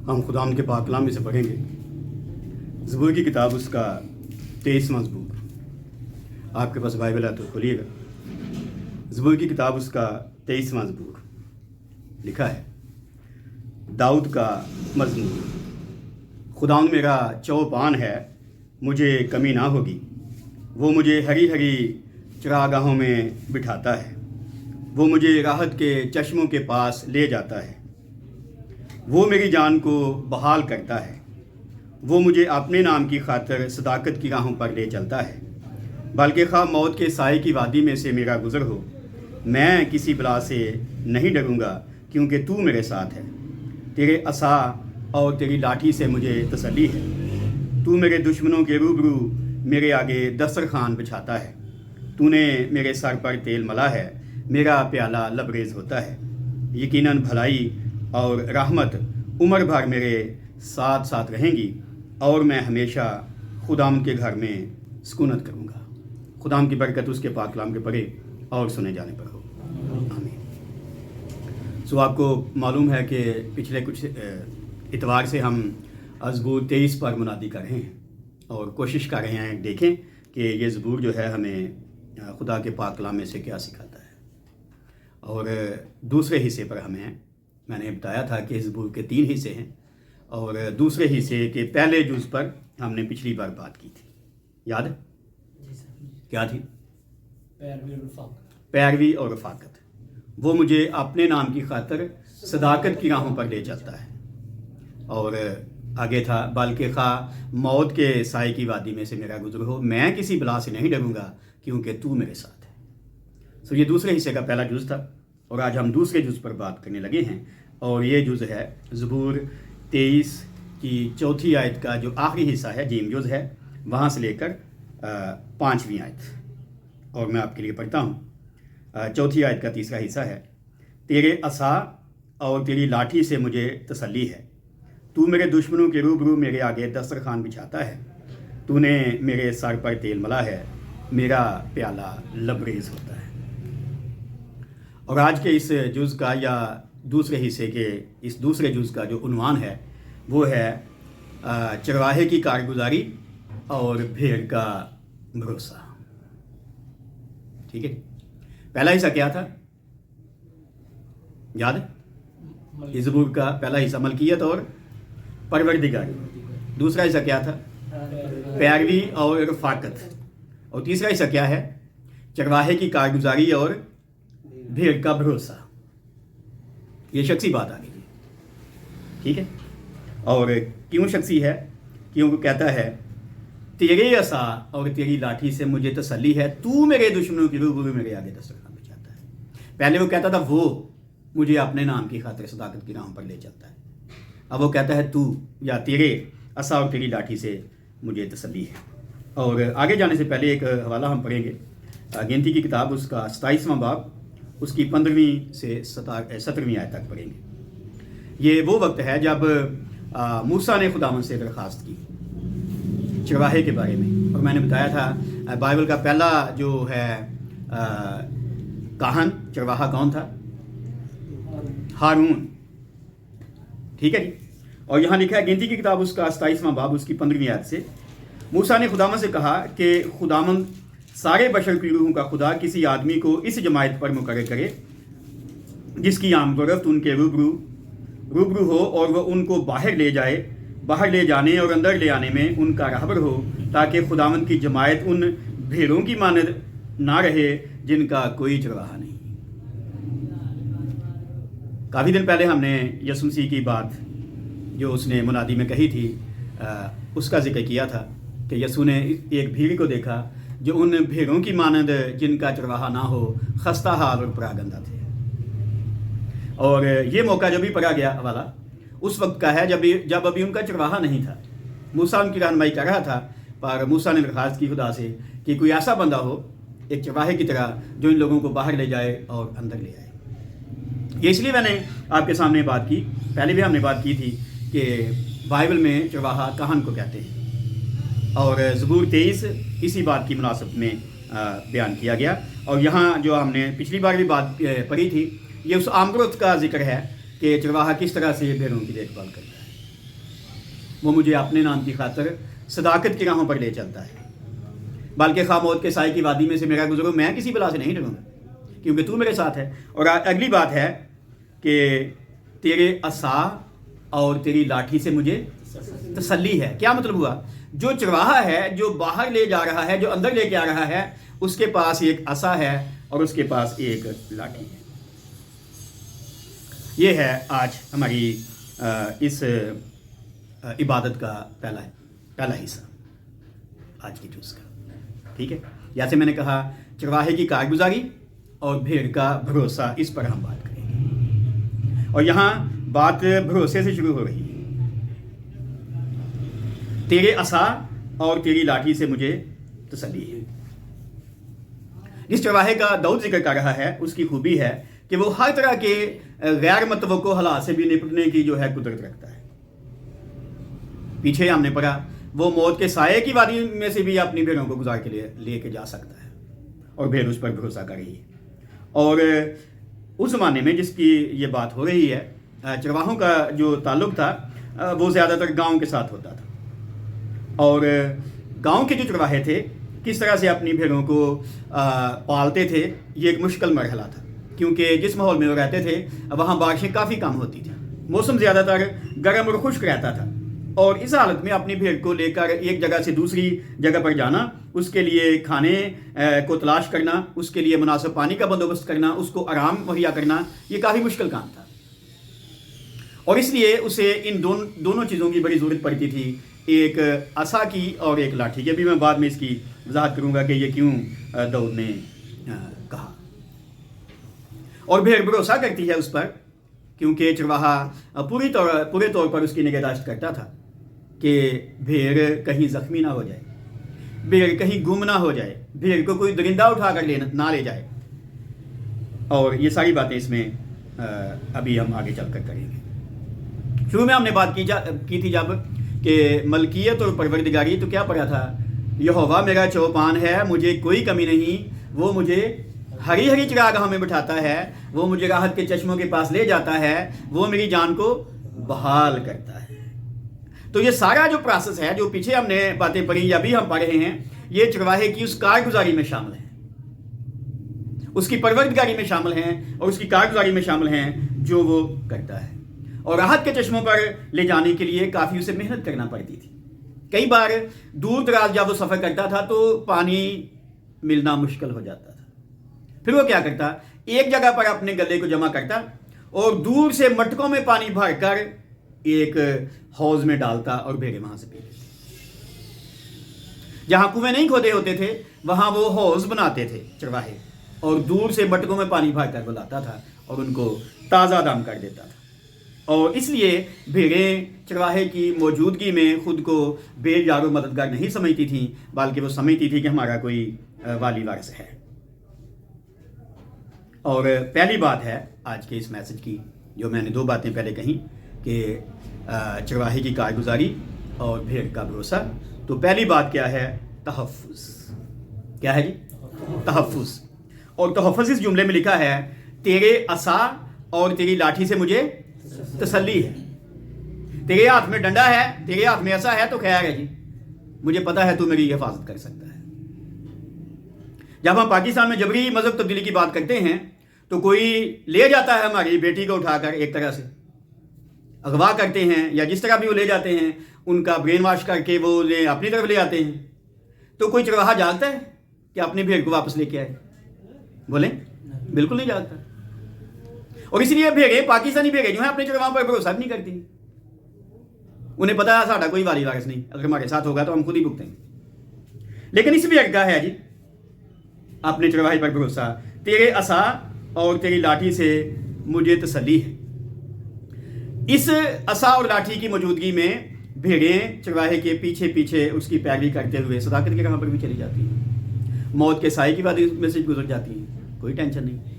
ہم خداوند کے پاک کلام میں سے پڑھیں گے زبور کی کتاب اس کا 23واں زبور۔ آپ کے پاس بائبل ہے تو کھولیے گا۔ زبور کی کتاب اس کا 23واں زبور لکھا ہے، داؤد کا مزمور۔ خداوند میرا چوپان ہے، مجھے کمی نہ ہوگی۔ وہ مجھے ہری ہری چراگاہوں میں بٹھاتا ہے، وہ مجھے راحت کے چشموں کے پاس لے جاتا ہے۔ وہ میری جان کو بحال کرتا ہے، وہ مجھے اپنے نام کی خاطر صداقت کی راہوں پر لے چلتا ہے۔ بلکہ خواہ موت کے سائے کی وادی میں سے میرا گزر ہو، میں کسی بلا سے نہیں ڈروں گا، کیونکہ تو میرے ساتھ ہے۔ تیرے عصا اور تیری لاٹھی سے مجھے تسلی ہے۔ تو میرے دشمنوں کے روبرو میرے آگے دسترخوان بچھاتا ہے۔ تو نے میرے سر پر تیل ملا ہے، میرا پیالہ لبریز ہوتا ہے۔ یقیناً بھلائی اور رحمت عمر بھر میرے ساتھ ساتھ رہیں گی، اور میں ہمیشہ خداوند کے گھر میں سکونت کروں گا۔ خداوند کی برکت اس کے پاک کلام کے پڑھے اور سنے جانے پر ہو، آمین۔ سو آپ کو معلوم ہے کہ پچھلے کچھ اتوار سے ہم زبور 23 پر منادی کر رہے ہیں اور کوشش کر رہے ہیں دیکھیں کہ یہ زبور جو ہے ہمیں خدا کے پاک کلام میں سے کیا سکھاتا ہے۔ اور دوسرے حصے پر میں نے بتایا تھا کہ زبور کے 3 حصے ہیں، اور دوسرے حصے کے پہلے جز پر ہم نے پچھلی بار بات کی تھی، یاد ہے؟ کیا تھی؟ پیروی اور رفاقت۔ وہ مجھے اپنے نام کی خاطر صداقت کی راہوں پر لے چلتا ہے۔ اور آگے تھا، بلکہ خواہ موت کے سائے کی وادی میں سے میرا گزر ہو، میں کسی بلا سے نہیں ڈروں گا، کیونکہ تو میرے ساتھ ہے۔ سو یہ دوسرے حصے کا پہلا جز تھا، اور آج ہم دوسرے جز پر بات کرنے لگے ہیں، اور یہ جز ہے زبور 23 کی 4 آیت کا جو آخری حصہ ہے، جیم جز ہے، وہاں سے لے کر 5ویں آیت، اور میں آپ کے لیے پڑھتا ہوں۔ 4 آیت کا تیسرا حصہ ہے، تیرے عصا اور تیری لاٹھی سے مجھے تسلی ہے۔ تو میرے دشمنوں کے روبرو میرے آگے دسترخوان بچھاتا ہے۔ تو نے میرے سر پر تیل ملا ہے، میرا پیالہ لبریز ہوتا ہے۔ اور آج کے اس جز کا یا دوسرے حصے کے اس دوسرے جز کا جو عنوان ہے وہ ہے چرواہے کی کارگزاری اور بھیڑ کا بھروسہ۔ ٹھیک ہے، پہلا حصہ کیا تھا؟ یاد ہے؟ اس زبور کا پہلا حصہ ملکیت اور پروردگاری۔ دوسرا حصہ کیا تھا؟ پیروی اور رفاقت۔ اور تیسرا حصہ کیا ہے؟ چرواہے کی کارگزاری اور بھیڑ کا بھروسہ۔ یہ شخصی بات آ گئی، ٹھیک ہے؟ اور کیوں شخصی ہے؟ کیوں کہتا ہے تیرے عصا اور تیری لاٹھی سے مجھے تسلی ہے، تو میرے دشمنوں کی روبرو میرے آگے دسترخوان بچھاتا ہے۔ پہلے وہ کہتا تھا وہ مجھے اپنے نام کی خاطر صداقت کی راہوں پر لے چلتا ہے، اب وہ کہتا ہے تو یا تیرے عصا اور تیری لاٹھی سے مجھے تسلی ہے۔ اور آگے جانے سے پہلے ایک حوالہ ہم پڑھیں گے، گنتی کی کتاب اس کا 27واں باب، اس کی 15ویں سے 17ویں آیت تک پڑھیں گے۔ یہ وہ وقت ہے جب موسیٰ نے خداوند سے درخواست کی چرواہے کے بارے میں، اور میں نے بتایا تھا بائبل کا پہلا جو ہے کاہن چرواہا کون تھا؟ ہارون، ٹھیک ہے جی۔ اور یہاں لکھا ہے گنتی کی کتاب اس کا 27واں باب، اس کی 15ویں آیت سے، موسیٰ نے خداوند سے کہا کہ خداوند سارے بشر کی روحوں کا خدا کسی آدمی کو اس جماعت پر مقرر کرے جس کی عام گرفت ان کے روبرو ہو، اور وہ ان کو باہر لے جانے اور اندر لے آنے میں ان کا رہبر ہو، تاکہ خداوند کی جماعت ان بھیڑوں کی مانند نہ رہے جن کا کوئی چرواہا نہیں۔ کافی دن پہلے ہم نے یسوع مسیح کی بات جو اس نے منادی میں کہی تھی اس کا ذکر کیا تھا کہ یسوع نے ایک بھیڑ کو دیکھا جو ان بھیڑوں کی مانند جن کا چرواہا نہ ہو، خستہ حال اور پراگندہ تھے۔ اور یہ موقع جو بھی پڑھا گیا حوالہ اس وقت کا ہے جب ابھی ان کا چرواہا نہیں تھا۔ موسیٰ ان کی رہنمائی کر رہا تھا، پر موسیٰ نے درخواست کی خدا سے کہ کوئی ایسا بندہ ہو ایک چرواہے کی طرح جو ان لوگوں کو باہر لے جائے اور اندر لے آئے۔ یہ اس لیے میں نے آپ کے سامنے بات کی، پہلے بھی ہم نے بات کی تھی کہ بائبل میں چرواہا کاہن کو کہتے ہیں، اور زبور 23 اسی بات کی مناسبت میں بیان کیا گیا۔ اور یہاں جو ہم نے پچھلی بار بھی بات پڑھی تھی، یہ اس عام گروت کا ذکر ہے کہ چرواہا کس طرح سے بھیڑوں کی دیکھ بھال کرتا ہے۔ وہ مجھے اپنے نام کی خاطر صداقت کی راہوں پر لے چلتا ہے، بلکہ خواہ موت کے سائے کی وادی میں سے میرا گزرو، میں کسی بلا سے نہیں ڈروں گا کیونکہ تو میرے ساتھ ہے۔ اور اگلی بات ہے کہ تیرے عصا اور تیری لاٹھی سے مجھے تسلی ہے۔ کیا مطلب ہوا؟ جو چرواہا ہے، جو باہر لے جا رہا ہے، جو اندر لے کے آ رہا ہے، اس کے پاس ایک عصا ہے اور اس کے پاس ایک لاٹھی ہے۔ یہ ہے آج ہماری اس عبادت کا پہلا حصہ، آج کی جوز کا، ٹھیک ہے۔ جیسے میں نے کہا، چرواہے کی کارگزاری اور بھیڑ کا بھروسہ، اس پر ہم بات کریں گے، اور یہاں بات بھروسے سے شروع ہو رہی ہے۔ تیرے عصا اور تیری لاٹھی سے مجھے تسلی ہے۔ جس چرواہے کا داؤد ذکر کر رہا ہے، اس کی خوبی ہے کہ وہ ہر طرح کے غیر متوقع حالات سے بھی نپٹنے کی جو ہے قدرت رکھتا ہے۔ پیچھے ہم نے پڑھا، وہ موت کے سائے کی وادی میں سے بھی اپنی بھیڑوں کو گزار کے لے کے جا سکتا ہے، اور بھیڑ اس پر بھروسہ کر رہی ہے۔ اور اس زمانے میں جس کی یہ بات ہو رہی ہے، چرواہوں کا جو تعلق تھا وہ زیادہ تر گاؤں کے ساتھ ہوتا تھا، اور گاؤں کے جو چرواہے تھے کس طرح سے اپنی بھیڑوں کو پالتے تھے، یہ ایک مشکل مرحلہ تھا، کیونکہ جس ماحول میں وہ رہتے تھے وہاں بارشیں کافی کم ہوتی تھیں، موسم زیادہ تر گرم اور خشک رہتا تھا، اور اس حالت میں اپنی بھیڑ کو لے کر ایک جگہ سے دوسری جگہ پر جانا، اس کے لیے کھانے کو تلاش کرنا، اس کے لیے مناسب پانی کا بندوبست کرنا، اس کو آرام مہیا کرنا، یہ کافی مشکل کام تھا، اور اس لیے اسے ان دونوں چیزوں کی بڑی ضرورت پڑتی تھی، ایک عصا کی اور ایک لاٹھی کی۔ ابھی میں بعد میں اس کی وضاحت کروں گا کہ یہ کیوں داؤد نے کہا۔ اور بھیڑ بھروسہ کرتی ہے اس پر، کیونکہ چرواہا پورے طور پر اس کی نگہداشت کرتا تھا کہ بھیڑ کہیں زخمی نہ ہو جائے، بھیڑ کہیں گم نہ ہو جائے، بھیڑ کو کوئی درندہ اٹھا کر نہ لے جائے، اور یہ ساری باتیں اس میں ابھی ہم آگے چل کر کریں گے۔ شروع میں ہم نے بات کی تھی جب کہ ملکیت اور پروردگاری، تو کیا پڑھا تھا؟ یہوہ میرا چوپان ہے، مجھے کوئی کمی نہیں، وہ مجھے ہری ہری چراگاہوں میں بٹھاتا ہے، وہ مجھے راحت کے چشموں کے پاس لے جاتا ہے، وہ میری جان کو بحال کرتا ہے۔ تو یہ سارا جو پروسیس ہے، جو پیچھے ہم نے باتیں پڑھی یا ابھی ہم پڑھ رہے ہیں، یہ چرواہے کی اس کارگزاری میں شامل ہے، اس کی پروردگاری میں شامل ہیں، اور اس کی کارگزاری میں شامل ہیں جو وہ کرتا ہے۔ اور راحت کے چشموں پر لے جانے کے لیے کافی اسے محنت کرنا پڑتی تھی۔ کئی بار دور دراز جب وہ سفر کرتا تھا تو پانی ملنا مشکل ہو جاتا تھا، پھر وہ کیا کرتا؟ ایک جگہ پر اپنے گلے کو جمع کرتا اور دور سے مٹکوں میں پانی بھر کر ایک حوض میں ڈالتا، اور بھیڑیں وہاں سے پی لیتی۔ جہاں کنویں نہیں کھودے ہوتے تھے وہاں وہ حوض بناتے تھے چرواہے، اور دور سے مٹکوں میں پانی بھر کر وہ لاتا تھا اور ان کو تازہ دم کر دیتا تھا۔ اور اس لیے بھیڑیں چرواہے کی موجودگی میں خود کو بے یار و مددگار نہیں سمجھتی تھیں، بلکہ وہ سمجھتی تھی کہ ہمارا کوئی والی وارث ہے۔ اور پہلی بات ہے آج کے اس میسج کی، جو میں نے دو باتیں پہلے کہیں کہ چرواہے کی کارگزاری اور بھیڑ کا بھروسہ۔ تو پہلی بات کیا ہے؟ تحفظ۔ کیا ہے جی؟ تحفظ۔ اور تحفظ اس جملے میں لکھا ہے، تیرے عصا اور تیری لاٹھی سے مجھے تسلی ہے۔ تیرے ہاتھ میں ڈنڈا ہے، تیرے ہاتھ میں عصا ہے تو خیر ہے جی، مجھے پتا ہے تو میری حفاظت کر سکتا ہے۔ جب ہم پاکستان میں جبری مذہب تبدیلی کی بات کرتے ہیں تو کوئی لے جاتا ہے ہماری بیٹی کو اٹھا کر، ایک طرح سے اغوا کرتے ہیں، یا جس طرح بھی وہ لے جاتے ہیں ان کا برین واش کر کے وہ اپنی طرف لے آتے ہیں، تو کوئی چرواہا جانتا ہے کہ اپنی بھیڑ کو واپس لے کے آئے؟ بولیں، بالکل نہیں جانتا۔ اور اس لیے بھیڑیں، پاکستانی بھیڑیں جو ہیں، اپنے چرواہوں پر بھروسہ بھی نہیں کرتی۔ انہیں پتا ہے ساڈا کوئی والی وارث نہیں، اگر ہمارے ساتھ ہوگا تو ہم خود ہی بھگتیں گے۔ لیکن اس بھیڑ کا ہے جی اپنے چرواہے پر بھروسہ، تیرے عصا اور تیری لاٹھی سے مجھے تسلی ہے۔ اس عصا اور لاٹھی کی موجودگی میں بھیڑیں چرواہے کے پیچھے پیچھے اس کی پیروی کرتے ہوئے صداقت کے راہ پر بھی چلی جاتی ہیں، موت کے سائے کی وادی میں سے گزر جاتی ہیں، کوئی ٹینشن نہیں۔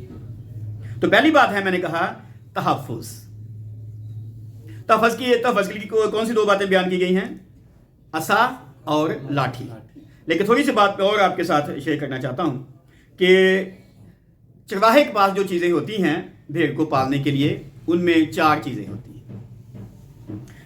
تو پہلی بات ہے، میں نے کہا تحفظ۔ تحفظ کی کون سی دو باتیں بیان کی گئی ہیں؟ عصا اور لاٹھی۔ لیکن تھوڑی سی بات اور آپ کے ساتھ شیئر کرنا چاہتا ہوں کہ چرواہے کے پاس جو چیزیں ہوتی ہیں بھیڑ کو پالنے کے لیے، ان میں 4 چیزیں ہوتی ہیں۔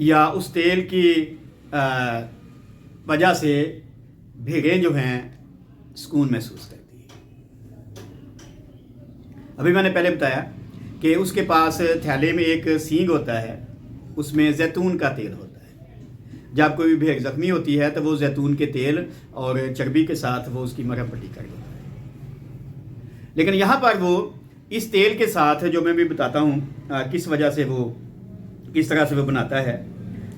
یا اس تیل کی وجہ سے بھیڑیں جو ہیں سکون محسوس کرتی ہیں. ابھی میں نے پہلے بتایا کہ اس کے پاس تھیلے میں ایک سینگ ہوتا ہے، اس میں زیتون کا تیل ہوتا ہے. جب کوئی بھیڑ زخمی ہوتی ہے تو وہ زیتون کے تیل اور چربی کے ساتھ وہ اس کی مرہم پٹی کر دیتا ہے. لیکن یہاں پر وہ اس تیل کے ساتھ، جو میں بھی بتاتا ہوں کس وجہ سے وہ کس طرح سے وہ بناتا ہے،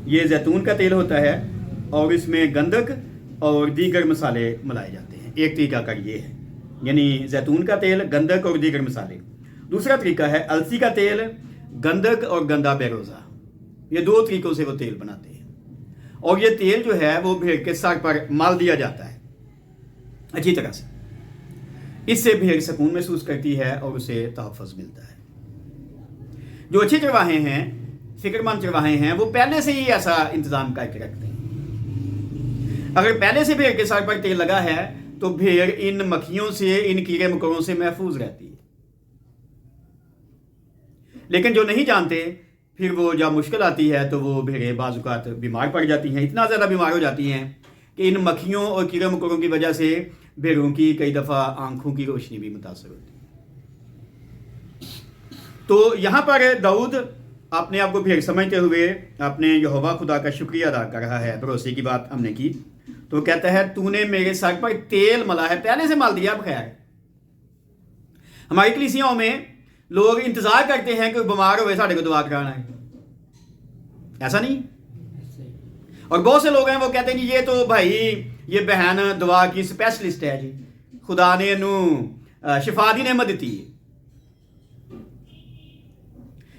یہ زیتون کا تیل ہوتا ہے اور اس میں گندک اور دیگر مسالے ملائے جاتے ہیں. ایک طریقہ کار یہ ہے، یعنی زیتون کا تیل، گندک اور دیگر مسالے. دوسرا طریقہ ہے السی کا تیل، گندک اور گندا بیروزہ. یہ دو طریقوں سے وہ تیل بناتے ہیں. اور یہ تیل جو ہے وہ بھیڑ کے سر پر مال دیا جاتا ہے اچھی طرح سے. اس سے بھیڑ سکون محسوس کرتی ہے اور اسے تحفظ ملتا ہے. جو اچھے چرواہے ہیں، فکر مند چرواہے ہیں، وہ پہلے سے ہی ایسا انتظام کر کے رکھتے ہیں. اگر پہلے سے بھیڑ کے سر پر تیل لگا ہے تو بھیڑ ان مکھیوں سے، ان کیڑے مکوڑوں سے محفوظ رہتی ہے. لیکن جو نہیں جانتے، پھر وہ جب مشکل آتی ہے تو وہ بھیڑیں بعض اوقات بیمار پڑ جاتی ہیں. اتنا زیادہ بیمار ہو جاتی ہیں کہ ان مکھیوں اور کیڑے مکوڑوں کی وجہ سے بھیڑوں کی کئی دفعہ آنکھوں کی روشنی بھی متاثر ہوتی ہے. تو یہاں پر داؤد اپنے آپ کو بھیڑ سمجھتے ہوئے اپنے یہوہ خدا کا شکریہ ادا کر رہا ہے. بھروسے کی بات ہم نے کی تو وہ کہتا ہے تو نے میرے سر پر تیل ملا ہے، پہلے سے مال دیا بخیر. ہماری کلیسیاؤں میں لوگ انتظار کرتے ہیں کہ بیمار ہوئے ساڑھے کو دعا کرانا ہے. ایسا نہیں. اور بہت سے لوگ ہیں وہ کہتے ہیں کہ یہ تو بھائی یہ بہن دعا کی اسپیشلسٹ ہے جی، خدا نے شفا دی نعمت دیتی ہے.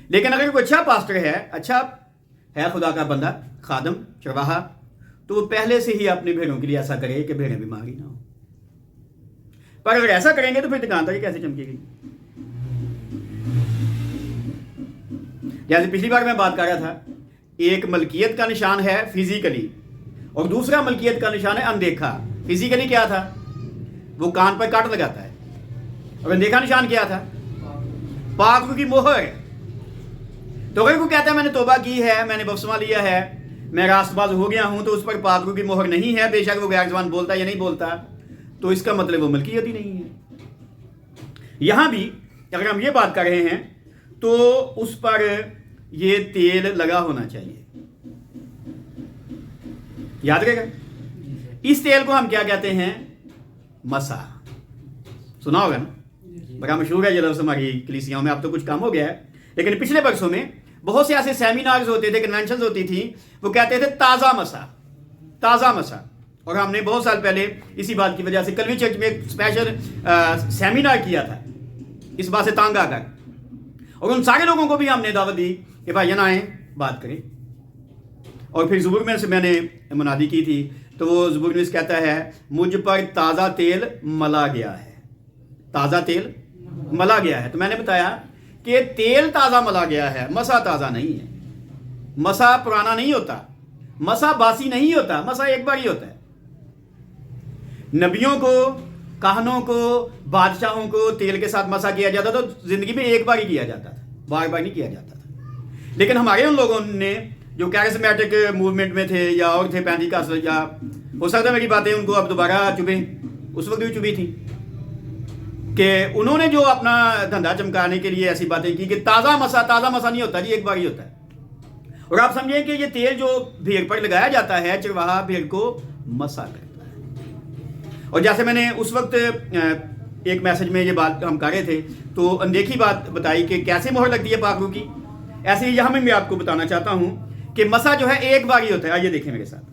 لیکن اگر کوئی اچھا پاسٹر ہے، اچھا ہے خدا کا بندہ، خادم، چرواہا، تو وہ پہلے سے ہی اپنی بھیڑوں کے لیے ایسا کرے کہ بھیڑیں بیماری نہ ہو. پر اگر ایسا کریں گے تو پھر دکانداری کیسے چمکے گی؟ جیسے پچھلی بار میں بات کر رہا تھا، ایک ملکیت کا نشان ہے فزیکلی اور دوسرا ملکیت کا نشان ہے اندیکھا. فزیکلی کیا تھا؟ وہ کان پر کاٹ لگاتا ہے. اور اندیکھا نشان کیا تھا؟ پاک روح کی مہر. تو اگر کوئی کہتا ہے میں نے توبہ کی ہے، میں نے بپتسمہ لیا ہے، میں راست باز ہو گیا ہوں، تو اس پر پاک روح کی مہر نہیں ہے، بے شک وہ غیر زبان بولتا ہے یا نہیں بولتا، تو اس کا مطلب وہ ملکیت ہی نہیں ہے. یہاں بھی اگر ہم یہ بات کر رہے ہیں تو اس پر یہ تیل لگا ہونا چاہیے. یاد رہے گا. اس تیل کو ہم کیا کہتے ہیں؟ مسا. سنا ہوگا نا، بڑا مشہور ہے یہ لفظ ہماری کلیسیاؤں میں. اب تو کچھ کم ہو گیا ہے، لیکن پچھلے برسوں میں بہت سے ایسے سیمینارز ہوتے تھے، کنونشنز ہوتی تھی، وہ کہتے تھے تازہ مسا، تازہ مسا. اور ہم نے بہت سال پہلے اسی بات کی وجہ سے کلوی چرچ میں ایک اسپیشل سیمینار کیا تھا اس بات سے تانگ آ کر. اور ان سارے لوگوں کو بھی ہم نے دعوت دی کہ بھائی جان آئیں بات کریں. اور پھر زبور میں سے میں نے منادی کی تھی تو وہ زبور میں سے کہتا ہے مجھ پر تازہ تیل ملا گیا ہے. تازہ تیل ملا گیا ہے. تو میں نے بتایا کہ تیل تازہ ملا گیا ہے، مسا تازہ نہیں ہے. مسا پرانا نہیں ہوتا، مسا باسی نہیں ہوتا، مسا ایک بار ہی ہوتا ہے. نبیوں کو، کہنوں کو، بادشاہوں کو تیل کے ساتھ مسا کیا جاتا تو زندگی میں ایک بار ہی کیا جاتا تھا، بار بار نہیں کیا جاتا تھا. لیکن ہمارے ان لوگوں نے جو کیرسمیٹک موومنٹ میں تھے یا اور تھے پینتیکاسٹ، یا ہو سکتا ہے میری باتیں ان کو اب دوبارہ چبھیں، اس وقت بھی چبھی تھی، کہ انہوں نے جو اپنا دھندا چمکانے کے لیے ایسی باتیں کی کہ تازہ مسا نہیں ہوتا جی، ایک بار ہی ہوتا ہے. اور آپ سمجھیں کہ یہ تیل جو بھیڑ پر لگایا جاتا ہے، چرواہا بھیڑ کو مسا کرتا ہے. اور جیسے میں نے اس وقت ایک میسج میں یہ بات ہم کر رہے تھے تو اندیکھی بات بتائی کہ کیسے مہر لگتی ہے پاک روح کی، ایسے ہی یہاں میں بھی آپ کو بتانا چاہتا ہوں کہ مسا جو ہے ایک بار ہی ہوتا ہے. آئیے دیکھیں میرے ساتھ.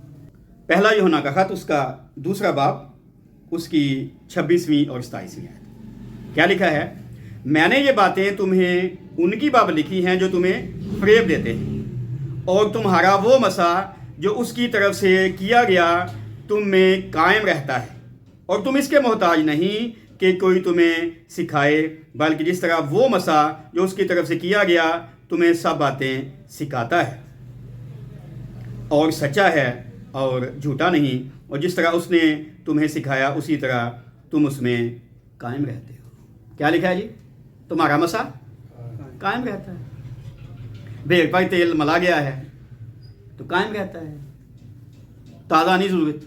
پہلا یوحنا کا خط، اس کا 2 باب، اس کی 26ویں اور 27ویں آیت. کیا لکھا ہے؟ میں نے یہ باتیں تمہیں ان کی باب لکھی ہیں جو تمہیں فریب دیتے ہیں، اور تمہارا وہ مسا جو اس کی طرف سے کیا گیا تم میں قائم رہتا ہے، اور تم اس کے محتاج نہیں کہ کوئی تمہیں سکھائے، بلکہ جس طرح وہ مسا جو اس کی طرف سے کیا گیا تمہیں سب باتیں سکھاتا ہے، اور سچا ہے اور جھوٹا نہیں، اور جس طرح اس نے تمہیں سکھایا اسی طرح تم اس میں قائم رہتے ہو. کیا لکھا ہے جی؟ تمہارا مسا قائم رہتا ہے. بھیڑ پر تیل ملا گیا ہے، تو قائم رہتا ہے، تازہ نہیں ضرورت.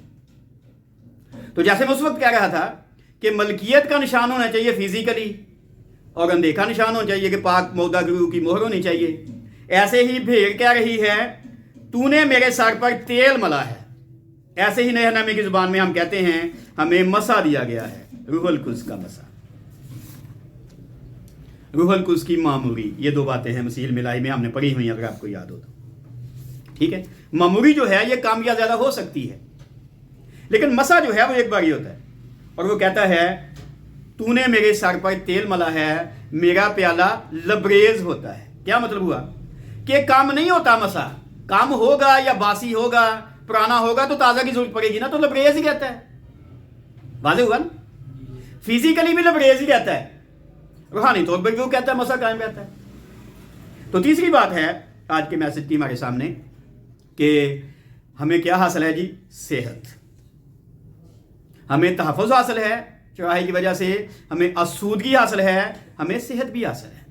تو جیسے میں اس وقت کہہ رہا تھا کہ ملکیت کا نشان ہونا چاہیے فزیکلی، اور اندیکھا نشان ہونا چاہیے کہ پاک مودہ گرو کی مہر ہونی چاہیے، ایسے ہی بھیڑ کہہ رہی ہے تو نے میرے سر پر تیل ملا ہے. ایسے ہی نئے نامے کی زبان میں ہم کہتے ہیں ہمیں مسا دیا گیا ہے، روح القدس کا مسا، روح القدس کی معموری. یہ دو باتیں ہیں مسیح الملائی میں ہم نے پڑھی ہوئی ہیں اگر آپ کو یاد ہو تو. ٹھیک ہے، معموری جو ہے یہ کم یا زیادہ ہو سکتی ہے، لیکن مسا جو ہے وہ ایک بار ہی ہوتا ہے. اور وہ کہتا ہے تو نے میرے سر پر تیل ملا ہے، میرا پیالہ لبریز ہوتا ہے. کیا مطلب ہوا کہ کام نہیں ہوتا مسا، کام ہوگا یا باسی ہوگا پرانا ہوگا تو تازہ کی ضرورت پڑے گی نا، تو لبریز ہی رہتا ہے. واضح ہوا نا، فزیکلی بھی لبریز ہی رہتا ہے، روحانی طور پر بھی وہ کہتا ہے مسا قائم رہتا ہے. تو تیسری بات ہے آج کے میسج کی ہمارے سامنے کہ ہمیں کیا حاصل ہے جی؟ صحت. ہمیں تحفظ حاصل ہے چوراہے کی وجہ سے، ہمیں آسودگی حاصل ہے، ہمیں صحت بھی حاصل ہے.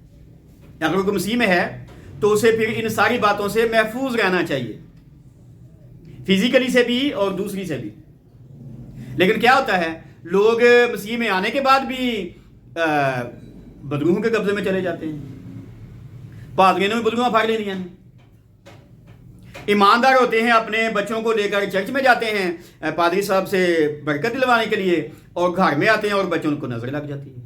اگر کوئی مسیح میں ہے تو اسے پھر ان ساری باتوں سے محفوظ رہنا چاہیے، فزیکلی سے بھی اور دوسری سے بھی. لیکن کیا ہوتا ہے، لوگ مسیح میں آنے کے بعد بھی بدروہوں کے قبضے میں چلے جاتے ہیں. پادریوں نے بھی بدروہاں پھاڑ لینی ہیں. ایماندار ہوتے ہیں، اپنے بچوں کو لے کر چرچ میں جاتے ہیں پادری صاحب سے برکت دلوانے کے لیے، اور گھر میں آتے ہیں اور بچوں کو نظر لگ جاتی ہے.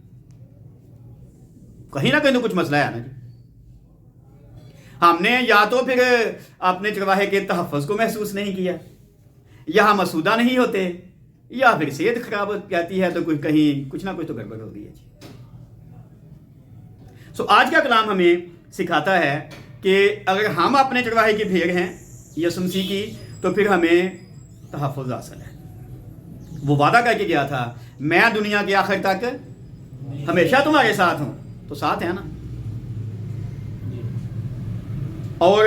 کہیں نہ کہیں تو کچھ مسئلہ ہے نا جی. ہم نے یا تو پھر اپنے چرواہے کے تحفظ کو محسوس نہیں کیا، یا ہم آسودہ نہیں ہوتے، یا پھر صحت خراب ہو جاتی ہے، تو کہیں کچھ نہ کچھ تو گڑبڑ ہو گئی ہے جی. آج کا کلام ہمیں سکھاتا ہے کہ اگر ہم اپنے چرواہے کی بھیڑ ہیں یسوع مسیح کی، تو پھر ہمیں تحفظ حاصل ہے. وہ وعدہ کر کے گیا تھا میں دنیا کے آخر تک ہمیشہ تمہارے ساتھ ہوں، تو ساتھ ہے نا. اور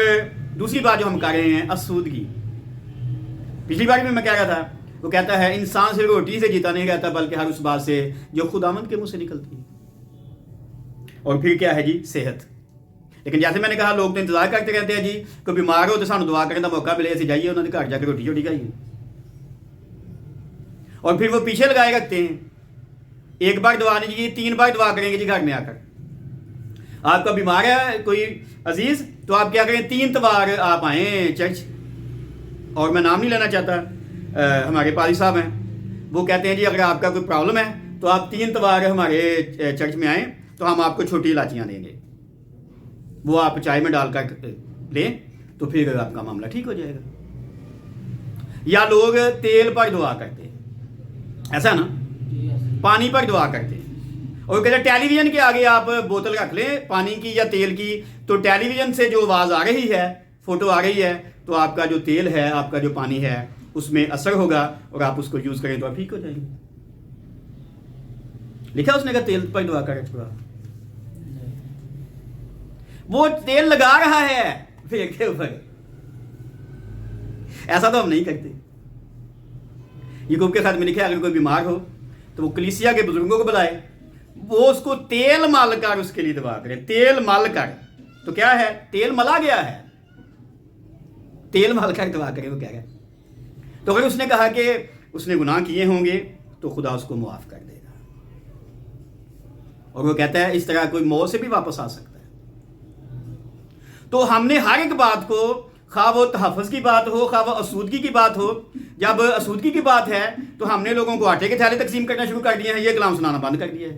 دوسری بات جو ہم کر رہے ہیں آسودگی. پچھلی بار بھی میں کہہ رہا تھا، وہ کہتا ہے انسان صرف روٹی سے جیتا نہیں رہتا بلکہ ہر اس بات سے جو خداوند کے منہ سے نکلتی ہے. اور پھر کیا ہے جی؟ صحت. لیکن جیسے میں نے کہا لوگ تو انتظار کرتے رہتے ہیں جی، کوئی بیمار ہو تو سانو دعا کرنے کا موقع ملے، ایسے جائیے انہوں نے گھر جا کے روٹی چھوٹی کھائیے، اور پھر وہ پیچھے لگائے رکھتے ہیں. ایک بار دعا نہیں جی، 3 بار دعا کریں گے جی گھر میں آ کر. آپ کا بیمار ہے کوئی عزیز تو آپ کیا کریں، 3 بار آپ آئیں چرچ. اور میں نام نہیں لینا چاہتا، ہمارے پادری صاحب ہیں، وہ کہتے ہیں جی اگر آپ کا کوئی پرابلم ہے تو آپ 3 بار ہمارے چرچ میں آئیں تو ہم آپ کو چھوٹی الائچیاں دیں گے، وہ آپ چائے میں ڈال کر لیں تو پھر آپ کا معاملہ ٹھیک ہو جائے گا. یا لوگ تیل پر دعا کرتے ہیں، ایسا نا، پانی پر دعا کرتے ہیں، اور کہتے ہیں ٹیلی ویژن کے آگے آپ بوتل رکھ لیں پانی کی یا تیل کی، تو ٹیلی ویژن سے جو آواز آ رہی ہے، فوٹو آ رہی ہے، تو آپ کا جو تیل ہے، آپ کا جو پانی ہے اس میں اثر ہوگا اور آپ اس کو یوز کریں تو آپ ٹھیک ہو جائیں گے. لکھا اس نے کہا تیل پر دعا کرے، وہ تیل لگا رہا ہے پھر کے اوپر. ایسا تو ہم نہیں کرتے. یعقوب کے خط میں لکھا ہے اگر کوئی بیمار ہو تو وہ کلیسیا کے بزرگوں کو بلائے، وہ اس کو تیل مال کر اس کے لیے دعا کرے. تیل مال کر تو کیا ہے؟ تیل ملا گیا ہے، تیل مال کر دعا کرے. وہ کیا ہے؟ تو اگر اس نے کہا کہ اس نے گناہ کیے ہوں گے تو خدا اس کو معاف کر دے گا. اور وہ کہتا ہے اس طرح کوئی موت سے بھی واپس آ سکتا ہے. تو ہم نے ہر ایک بات کو، خواہ وہ تحفظ کی بات ہو، خواہ وہ آسودگی کی بات ہو، جب آسودگی کی بات ہے تو ہم نے لوگوں کو آٹے کے تھیلے تقسیم کرنا شروع کر دیے ہیں، یہ کلام سنانا بند کر دیا ہے.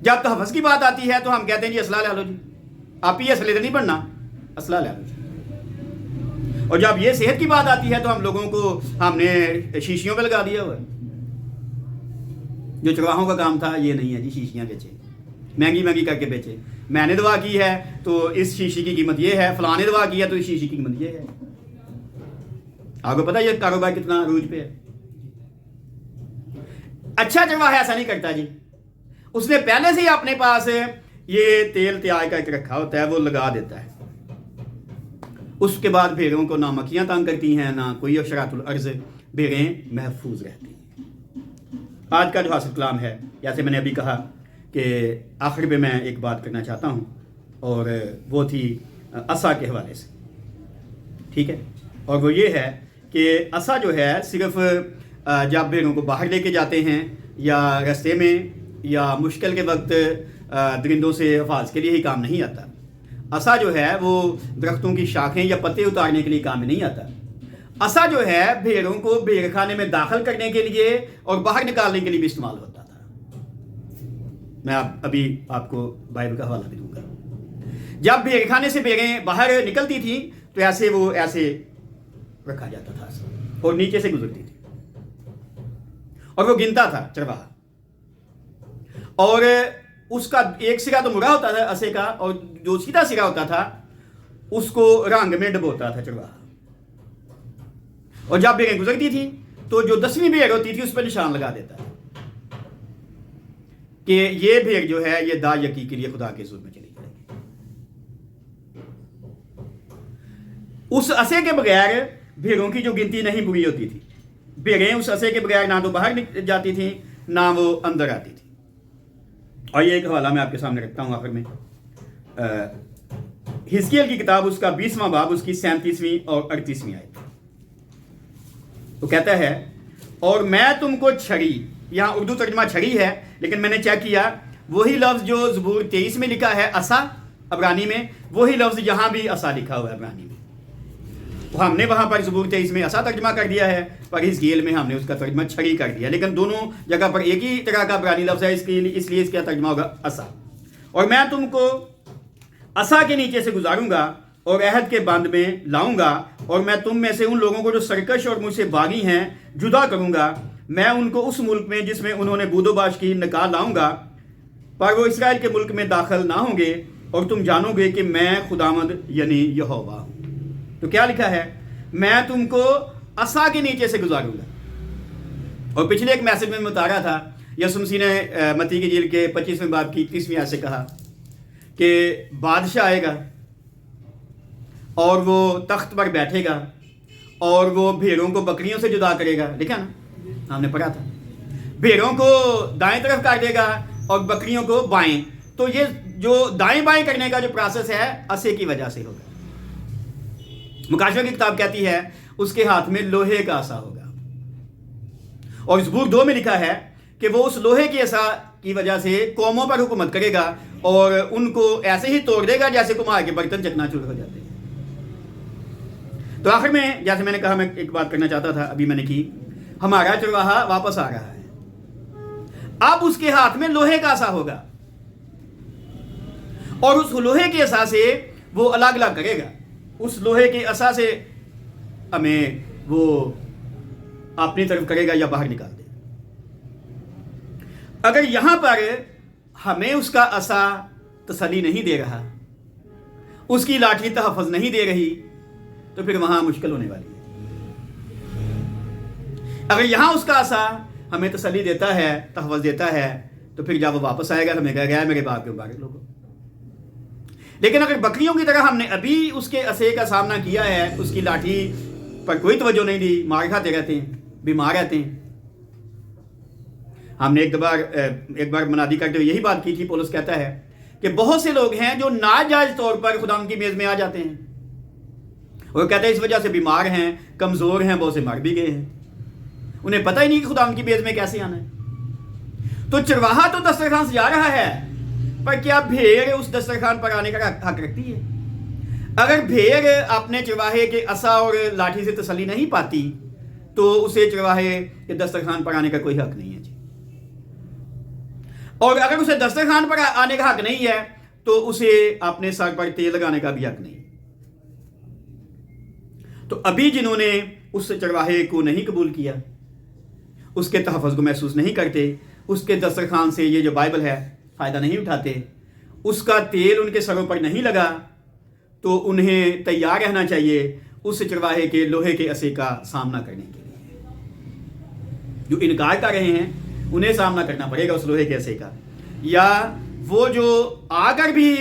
جب تحفظ کی بات آتی ہے تو ہم کہتے ہیں جی اسلحہ لے لو جی، آپ ہی اسلحے نہیں پڑھنا، اسلحہ لے لو جی. اور جب یہ صحت کی بات آتی ہے تو ہم لوگوں کو ہم نے شیشیوں پہ لگا دیا ہوا ہے. جو چرواہوں کا کام تھا یہ نہیں ہے جی، شیشیاں بیچے، مہنگی مہنگی کر کے بیچے. میں نے دعا کی ہے تو اس شیشی کی قیمت یہ ہے، فلاں نے دعا کی ہے تو اس شیشی کی قیمت یہ ہے. آپ کو پتا یہ کاروبار کتنا عروج پہ ہے. اچھا چرواہا ایسا نہیں کرتا جی، اس نے پہلے سے ہی اپنے پاس یہ تیل تیار کر کے رکھا ہوتا ہے، وہ لگا دیتا ہے. اس کے بعد بھیڑوں کو نہ مکھیاں تنگ کرتی ہیں نہ کوئی اشرات الارض، بھیڑیں محفوظ رہتی ہیں. آج کا جو حاصل کلام ہے، جیسے میں نے ابھی کہا کہ آخر پہ میں ایک بات کرنا چاہتا ہوں، اور وہ تھی عصا کے حوالے سے. ٹھیک ہے، اور وہ یہ ہے کہ عصا جو ہے صرف جب بھیڑوں کو باہر لے کے جاتے ہیں یا راستے میں یا مشکل کے وقت درندوں سے حفاظ کے لیے ہی کام نہیں آتا. عصا جو ہے وہ درختوں کی شاخیں یا پتے اتارنے کے لیے کام میں نہیں آتا. عصا جو ہے بھیڑوں کو بھیڑ خانے میں داخل کرنے کے لیے اور باہر نکالنے کے لیے بھی استعمال ہوتا تھا. میں ابھی آپ کو بائبل کا حوالہ بھی دوں گا. جب بھیڑ خانے سے بھیڑیں باہر نکلتی تھیں تو ایسے رکھا جاتا تھا اور نیچے سے گزرتی تھی اور وہ گنتا تھا چرواہا، اور اس کا ایک سرا تو مڑا ہوتا تھا عصے کا، اور جو سیدھا سرا ہوتا تھا اس کو رنگ میں ڈبوتا تھا چرواہا. اور جب بھیڑیں گزرتی تھی تو جو 10ویں بھیڑ ہوتی تھی اس پہ نشان لگا دیتا ہے کہ یہ بھیڑ جو ہے یہ دا یقی کے لیے خدا کے حضور میں چلی جائے گی. اس عصے کے بغیر بھیڑوں کی جو گنتی نہیں پوری ہوتی تھی. بھیڑیں اس عصے کے بغیر نہ تو باہر جاتی تھیں نہ وہ اندر آتی تھی. اور یہ ایک حوالہ میں آپ کے سامنے رکھتا ہوں آخر میں. حزقیل کی کتاب اس کا 20واں باب اس کی 37ویں اور 38ویں آیت. وہ کہتا ہے اور میں تم کو چھڑی، یہاں اردو ترجمہ چھڑی ہے لیکن میں نے چیک کیا وہی لفظ جو زبور 23 میں لکھا ہے عصا عبرانی میں، وہی لفظ یہاں بھی عصا لکھا ہوا ہے عبرانی میں. ہم نے وہاں پر زبور 23 میں عصا ترجمہ کر دیا ہے، پر حزقیل میں ہم نے اس کا ترجمہ چھڑی کر دیا، لیکن دونوں جگہ پر ایک ہی طرح کا عبرانی لفظ ہے، اس لیے اس کا ترجمہ ہوگا عصا. اور میں تم کو عصا کے نیچے سے گزاروں گا اور عہد کے بند میں لاؤں گا، اور میں تم میں سے ان لوگوں کو جو سرکش اور مجھ سے باغی ہیں جدا کروں گا. میں ان کو اس ملک میں جس میں انہوں نے بود و باش کی نکال لاؤں گا، پر وہ اسرائیل کے ملک میں داخل نہ ہوں گے، اور تم جانو گے کہ میں خداوند یعنی یہوہ ہوں. تو کیا لکھا ہے؟ میں تم کو عصا کے نیچے سے گزاروں گا. اور پچھلے ایک میسج میں بتا رہا تھا یسوع مسیح نے متی کی انجیل کے 25ویں باب کی 31ویں آیت سے کہا کہ بادشاہ آئے گا اور وہ تخت پر بیٹھے گا اور وہ بھیڑوں کو بکریوں سے جدا کرے گا. لکھا نا، ہم نے پڑھا تھا. بھیڑوں کو دائیں طرف کر دے گا اور بکریوں کو بائیں. تو یہ جو دائیں بائیں کرنے کا جو پروسیس ہے عصے کی وجہ سے ہوگا. مکاشفہ کی کتاب کہتی ہے اس کے ہاتھ میں لوہے کا عصا ہوگا. اور زبور 2 میں لکھا ہے کہ وہ اس لوہے کی عصا کی وجہ سے قوموں پر حکومت کرے گا اور ان کو ایسے ہی توڑ دے گا جیسے کمہار کے برتن چکنا چور ہو جاتے ہیں. تو آخر میں جیسے میں نے کہا، میں ایک بات کرنا چاہتا تھا، ابھی میں نے کی. ہمارا چرواہا واپس آ رہا ہے. اب اس کے ہاتھ میں لوہے کا عصا ہوگا اور اس لوہے کے عصا سے وہ الگ الگ کرے گا. اس لوہے کے عصا سے ہمیں وہ اپنی طرف کرے گا یا باہر نکال دے گا. اگر یہاں پر ہمیں اس کا عصا تسلی نہیں دے رہا، اس کی لاٹھی تحفظ نہیں دے رہی، تو پھر وہاں مشکل ہونے والی ہے. اگر یہاں اس کا عصا ہمیں تسلی دیتا ہے، تحفظ دیتا ہے، تو پھر جب وہ واپس آئے گا ہمیں کہے گا میرے باپ کے مبارک لوگوں. لیکن اگر بکریوں کی طرح ہم نے ابھی اس کے عصے کا سامنا کیا ہے، اس کی لاٹھی پر کوئی توجہ نہیں دی، مار کھاتے رہتے ہیں، بیمار رہتے ہیں. ہم نے ایک بار منادی کرتے ہوئے یہی بات کی تھی. پولس کہتا ہے کہ بہت سے لوگ ہیں جو ناجائز طور پر خدا ان کی میز میں آ جاتے ہیں، وہ کہتے ہیں اس وجہ سے بیمار ہیں، کمزور ہیں، بہت سے مر بھی گئے ہیں، انہیں پتہ ہی نہیں کہ خدا ان کی میز میں کیسے آنا ہے. تو چرواہا تو دسترخوان سجا رہا ہے، پر کیا بھیڑ اس دسترخوان پر آنے کا حق رکھتی ہے؟ اگر بھیڑ اپنے چرواہے کے عصا اور لاٹھی سے تسلی نہیں پاتی تو اسے چرواہے کے دسترخوان پر آنے کا کوئی حق نہیں ہے جی. اور اگر اسے دسترخوان پر آنے کا حق نہیں ہے تو اسے اپنے سر پر تیل لگانے کا بھی حق نہیں. تو ابھی جنہوں نے اس چرواہے کو نہیں قبول کیا، اس کے تحفظ کو محسوس نہیں کرتے، اس کے دسترخوان سے یہ جو بائبل ہے فائدہ نہیں اٹھاتے، اس کا تیل ان کے سروں پر نہیں لگا، تو انہیں تیار رہنا چاہیے اس چرواہے کے لوہے کے عصے کا سامنا کرنے کے لیے. جو انکار کر رہے ہیں انہیں سامنا کرنا پڑے گا اس لوہے کے عصے کا، یا وہ جو آ کر بھی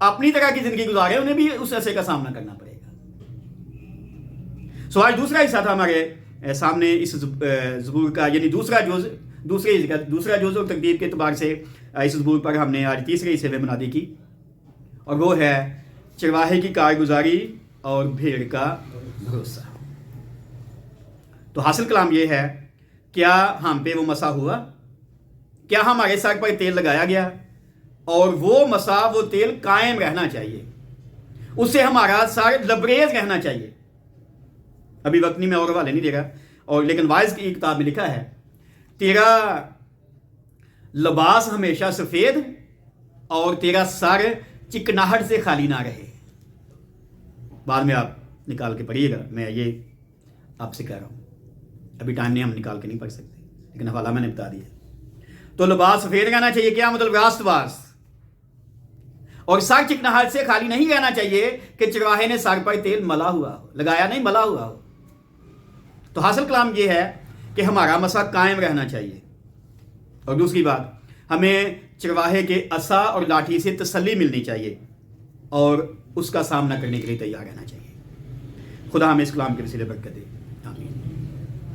اپنی طرح کی زندگی گزارے انہیں بھی اس عصے کا سامنا کرنا پڑے گا. سو آج دوسرا حصہ تھا ہمارے سامنے اس زبور کا، یعنی دوسرا جوز اور تقدیر کے اعتبار سے اس زبور پر ہم نے آج تیسرے حصے میں منادی کی، اور وہ ہے چرواہے کی کارگزاری اور بھیڑ کا بھروسہ۔ تو حاصل کلام یہ ہے، کیا ہم پہ وہ مسا ہوا؟ کیا ہمارے سر پر تیل لگایا گیا؟ اور وہ مسا، وہ تیل قائم رہنا چاہیے، اس سے ہمارا سر لبریز رہنا چاہیے۔ ابھی وقت نہیں، میں اور حوالے نہیں دے رہا، اور لیکن وائز کی کتاب میں لکھا ہے، تیرا لباس ہمیشہ سفید اور تیرا سر چکناہٹ سے خالی نہ رہے۔ بعد میں آپ نکال کے پڑھیے گا، میں یہ آپ سے کہہ رہا ہوں، ابھی ٹائم نہیں، ہم نکال کے نہیں پڑھ سکتے، لیکن حوالہ میں نے بتا دیا۔ تو لباس سفید رہنا چاہیے، کیا مطلب؟ راست باز، اور سر چکناہٹ سے خالی نہیں رہنا چاہیے کہ چرواہے نے سر پر تیل ملا ہوا ہو، لگایا نہیں، ملا ہوا ہو۔ تو حاصل کلام یہ ہے کہ ہمارا مسا قائم رہنا چاہیے۔ اور دوسری بات، ہمیں چرواہے کے عصا اور لاٹھی سے تسلی ملنی چاہیے اور اس کا سامنا کرنے کے لیے تیار رہنا چاہیے۔ خدا ہمیں اس کلام کے وسیلے برکت دے، آمین۔